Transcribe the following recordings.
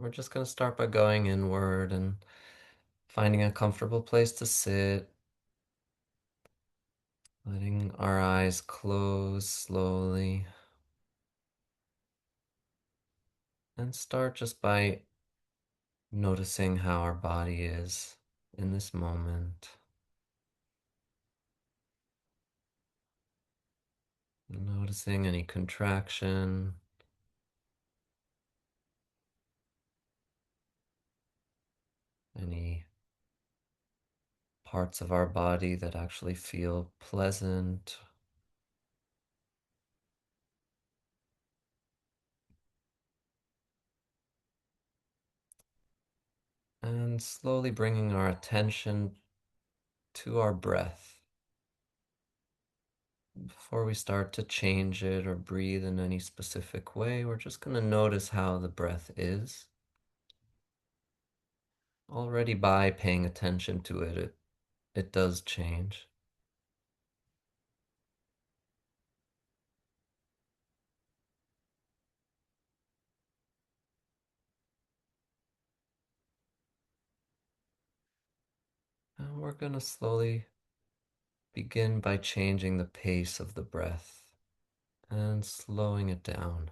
we're just going to start by going inward and finding a comfortable place to sit, letting our eyes close slowly, and start just by noticing how our body is in this moment. Noticing any contraction, any parts of our body that actually feel pleasant, and slowly bringing our attention to our breath. Before we start to change it or breathe in any specific way, we're just going to notice how the breath is. Already by paying attention to it does change. And we're going to slowly begin by changing the pace of the breath and slowing it down.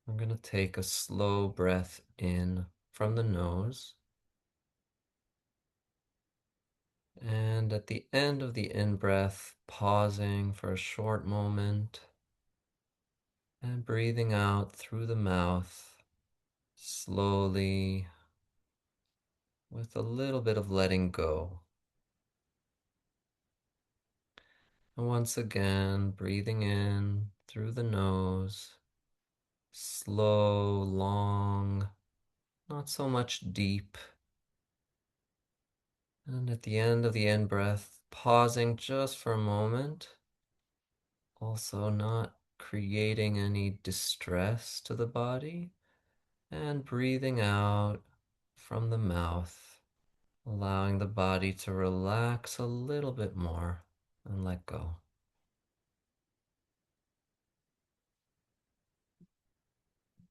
I'm going to take a slow breath in from the nose. And at the end of the in-breath, pausing for a short moment and breathing out through the mouth slowly with a little bit of letting go. And once again, breathing in through the nose, slow, long, not so much deep. And at the end of the in-breath, pausing just for a moment, also not creating any distress to the body, and breathing out from the mouth, allowing the body to relax a little bit more and let go.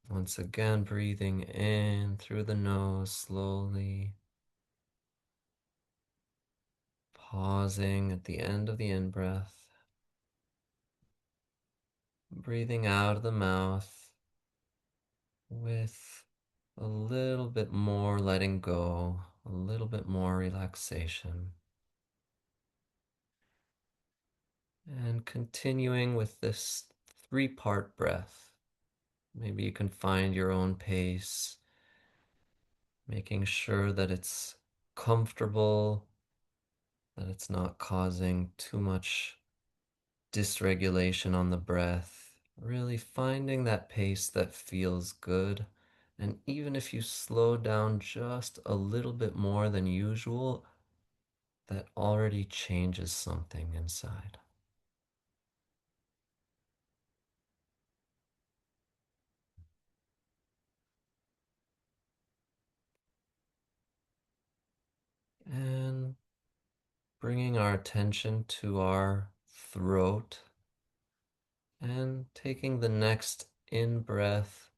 Once again, breathing in through the nose slowly, pausing at the end of the in-breath, breathing out of the mouth with a little bit more letting go, a little bit more relaxation. And continuing with this three-part breath. Maybe you can find your own pace, making sure that it's comfortable, that it's not causing too much dysregulation on the breath. Really finding that pace that feels good. And even if you slow down just a little bit more than usual, that already changes something inside. And bringing our attention to our throat and taking the next in breath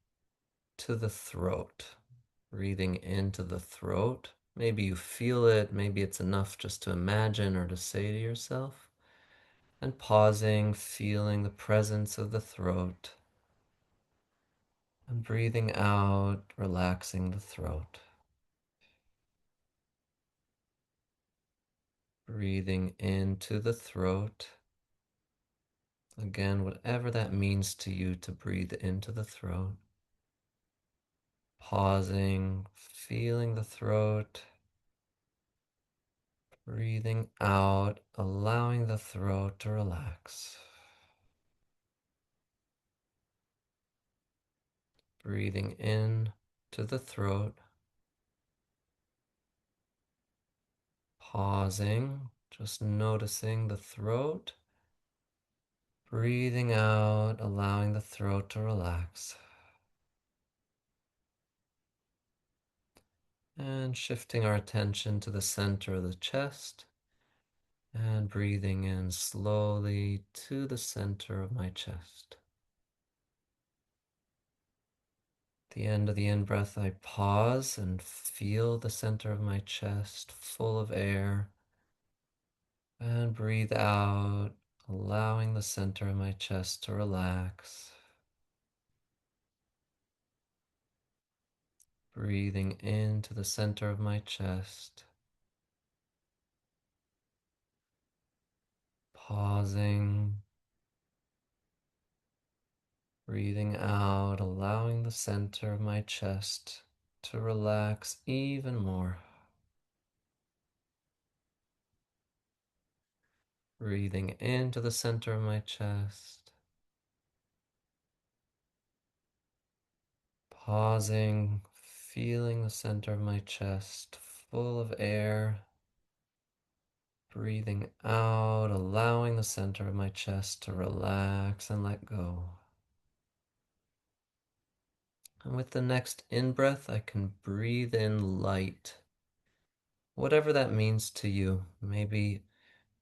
to the throat, breathing into the throat. Maybe you feel it, maybe it's enough just to imagine or to say to yourself, and pausing, feeling the presence of the throat, and breathing out, relaxing the throat. Breathing into the throat. Again, whatever that means to you to breathe into the throat. Pausing, feeling the throat. Breathing out, allowing the throat to relax. Breathing in to the throat. Pausing, just noticing the throat. Breathing out, allowing the throat to relax. And shifting our attention to the center of the chest. And breathing in slowly to the center of my chest. The end of the in breath, I pause and feel the center of my chest full of air and breathe out, allowing the center of my chest to relax. Breathing into the center of my chest, pausing, breathing out, allowing the center of my chest to relax even more. Breathing into the center of my chest, pausing, feeling the center of my chest full of air. Breathing out, allowing the center of my chest to relax and let go. And with the next in-breath, I can breathe in light. Whatever that means to you. Maybe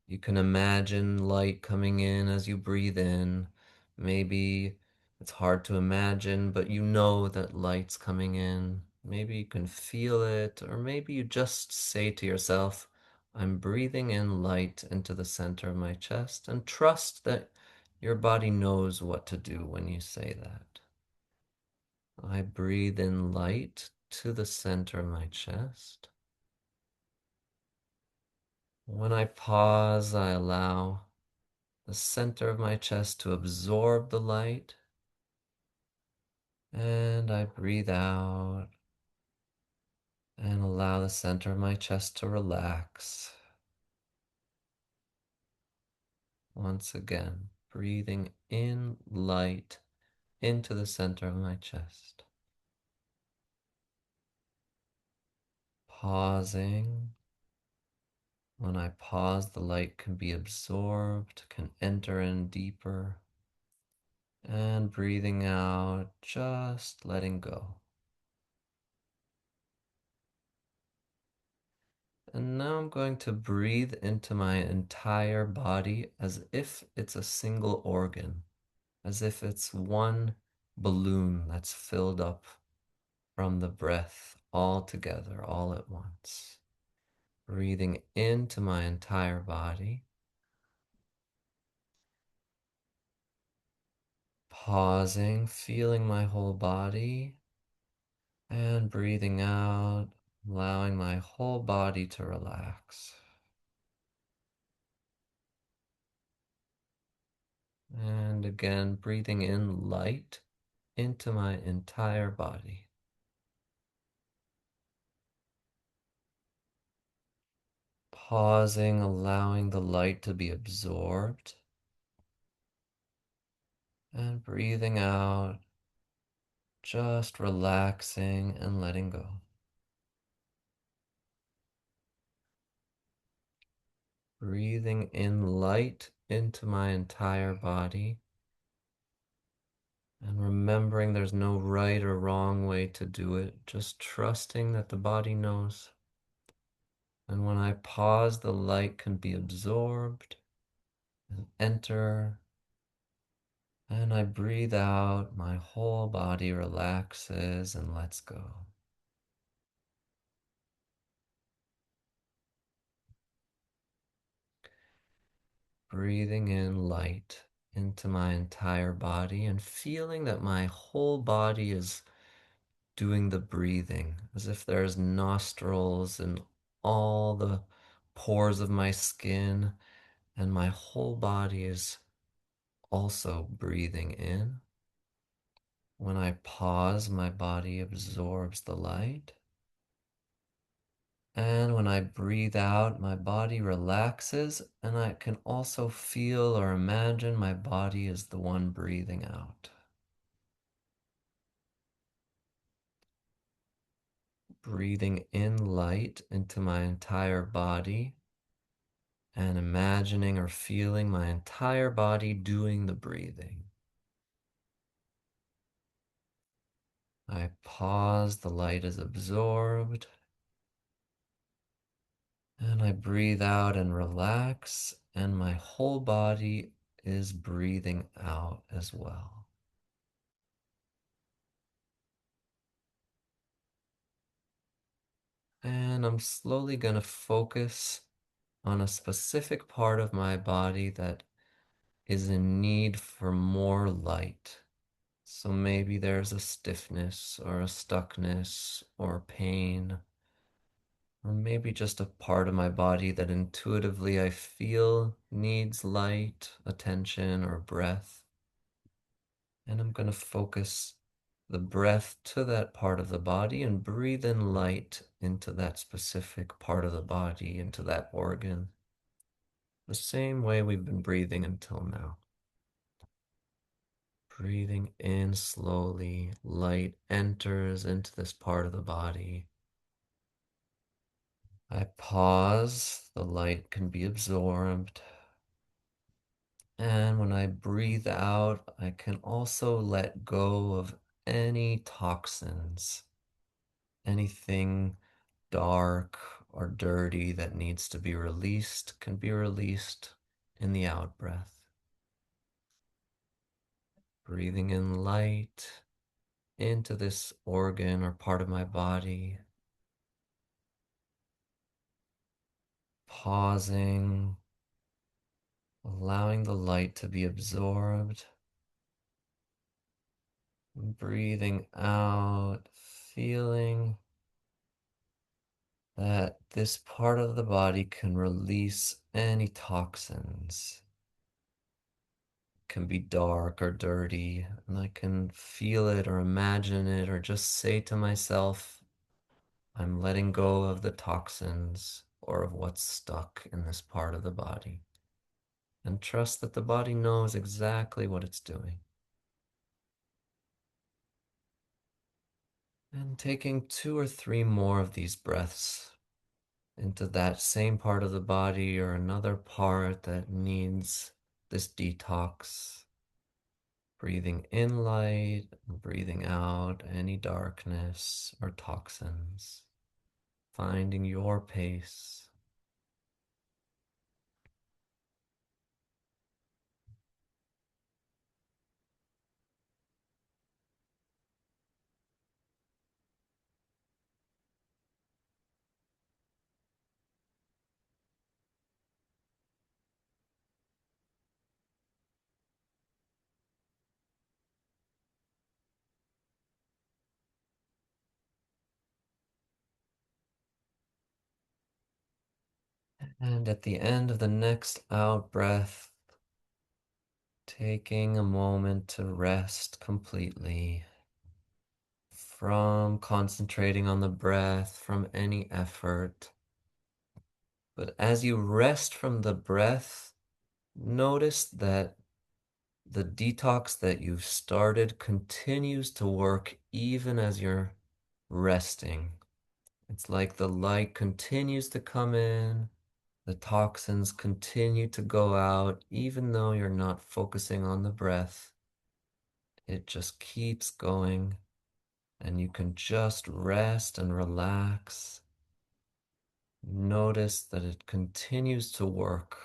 you can imagine light coming in as you breathe in. Maybe it's hard to imagine, but you know that light's coming in. Maybe you can feel it, or maybe you just say to yourself, I'm breathing in light into the center of my chest, and trust that your body knows what to do when you say that. I breathe in light to the center of my chest. When I pause, I allow the center of my chest to absorb the light, and I breathe out and allow the center of my chest to relax. Once again, breathing in light into the center of my chest. Pausing. When I pause, the light can be absorbed, can enter in deeper. And breathing out, just letting go. And now I'm going to breathe into my entire body as if it's a single organ, as if it's one balloon that's filled up from the breath all together, all at once. Breathing into my entire body. Pausing, feeling my whole body, and breathing out, allowing my whole body to relax. And again, breathing in light into my entire body. Pausing, allowing the light to be absorbed. And breathing out, just relaxing and letting go. Breathing in light into my entire body. And remembering there's no right or wrong way to do it, just trusting that the body knows. And when I pause, the light can be absorbed and enter. And I breathe out, my whole body relaxes and lets go. Breathing in light into my entire body and feeling that my whole body is doing the breathing, as if there's nostrils in all the pores of my skin, and my whole body is also breathing in. When I pause, my body absorbs the light. And when I breathe out, my body relaxes, and I can also feel or imagine my body is the one breathing out. Breathing in light into my entire body and imagining or feeling my entire body doing the breathing. I pause, the light is absorbed, and I breathe out and relax, and my whole body is breathing out as well. And I'm slowly going to focus on a specific part of my body that is in need for more light. So maybe there's a stiffness or a stuckness or pain, or maybe just a part of my body that intuitively I feel needs light, attention, or breath. And I'm going to focus the breath to that part of the body and breathe in light into that specific part of the body, into that organ, the same way we've been breathing until now. Breathing in slowly, light enters into this part of the body. I pause, the light can be absorbed. And when I breathe out, I can also let go of any toxins, anything dark or dirty that needs to be released can be released in the out breath. Breathing in light into this organ or part of my body. Pausing, allowing the light to be absorbed. Breathing out, feeling that this part of the body can release any toxins. It can be dark or dirty, and I can feel it or imagine it or just say to myself, I'm letting go of the toxins or of what's stuck in this part of the body. And trust that the body knows exactly what it's doing. And taking 2 or 3 more of these breaths into that same part of the body or another part that needs this detox. Breathing in light, breathing out any darkness or toxins. Finding your pace. And at the end of the next out breath, taking a moment to rest completely from concentrating on the breath, from any effort. But as you rest from the breath, notice that the detox that you've started continues to work even as you're resting. It's like the light continues to come in, the toxins continue to go out, even though you're not focusing on the breath. It just keeps going, and you can just rest and relax. Notice that it continues to work,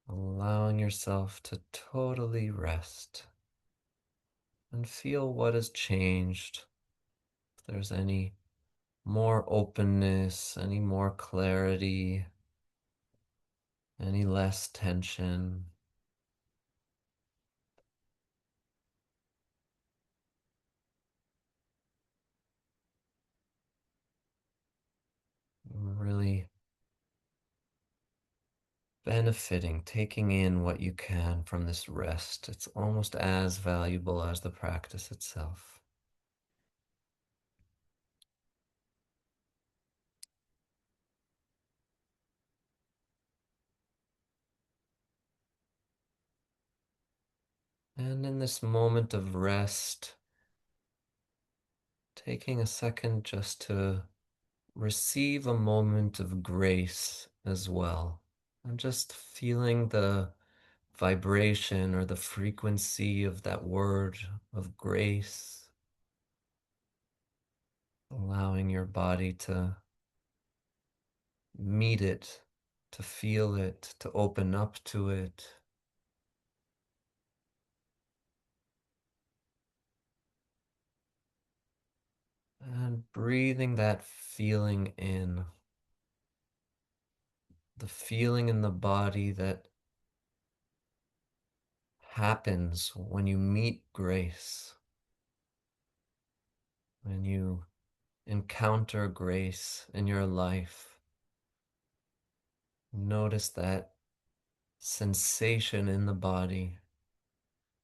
allowing yourself to totally rest and feel what has changed. If there's any more openness, any more clarity, any less tension. Really benefiting, taking in what you can from this rest. It's almost as valuable as the practice itself. And in this moment of rest, taking a second just to receive a moment of grace as well. And just feeling the vibration or the frequency of that word of grace, allowing your body to meet it, to feel it, to open up to it. breathing that feeling in, the feeling in the body that happens when you meet grace, when you encounter grace in your life. Notice that sensation in the body.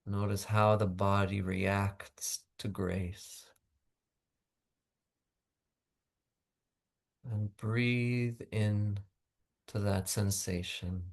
Notice how the body reacts to grace. And breathe in to that sensation.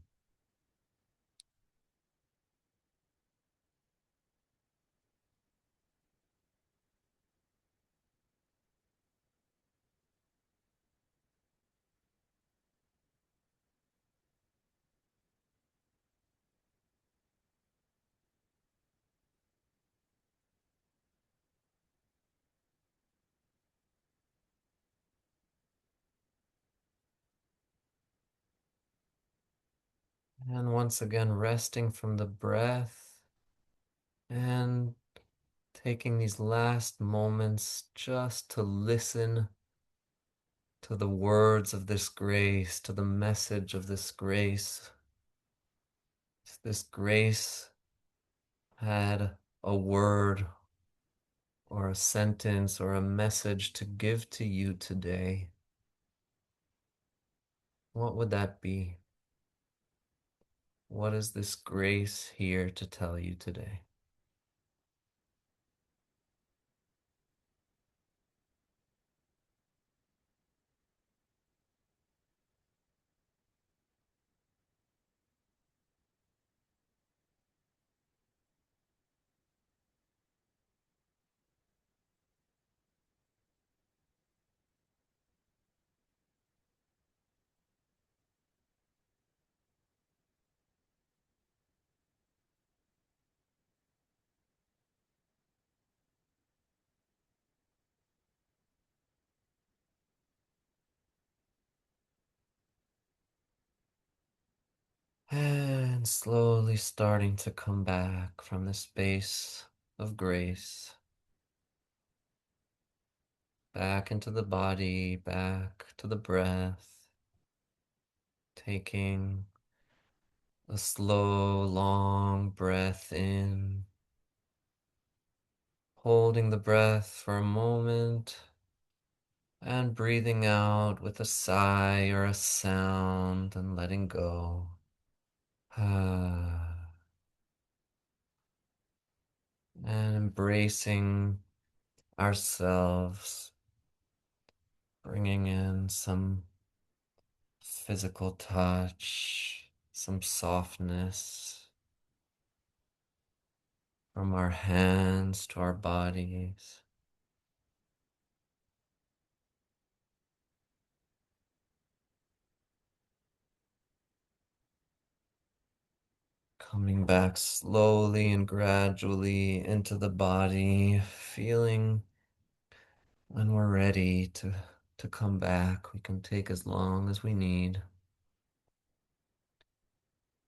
And once again, resting from the breath and taking these last moments just to listen to the words of this grace, to the message of this grace. This grace had a word or a sentence or a message to give to you today. What would that be? What is this grace here to tell you today? And slowly starting to come back from the space of grace, back into the body, back to the breath, taking a slow, long breath in, holding the breath for a moment, and breathing out with a sigh or a sound and letting go. And embracing ourselves, bringing in some physical touch, some softness from our hands to our bodies. Coming back slowly and gradually into the body, feeling when we're ready to come back. We can take as long as we need.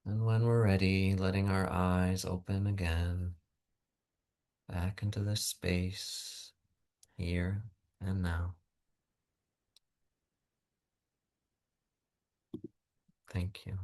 And when we're ready, letting our eyes open again, back into this space, here and now. Thank you.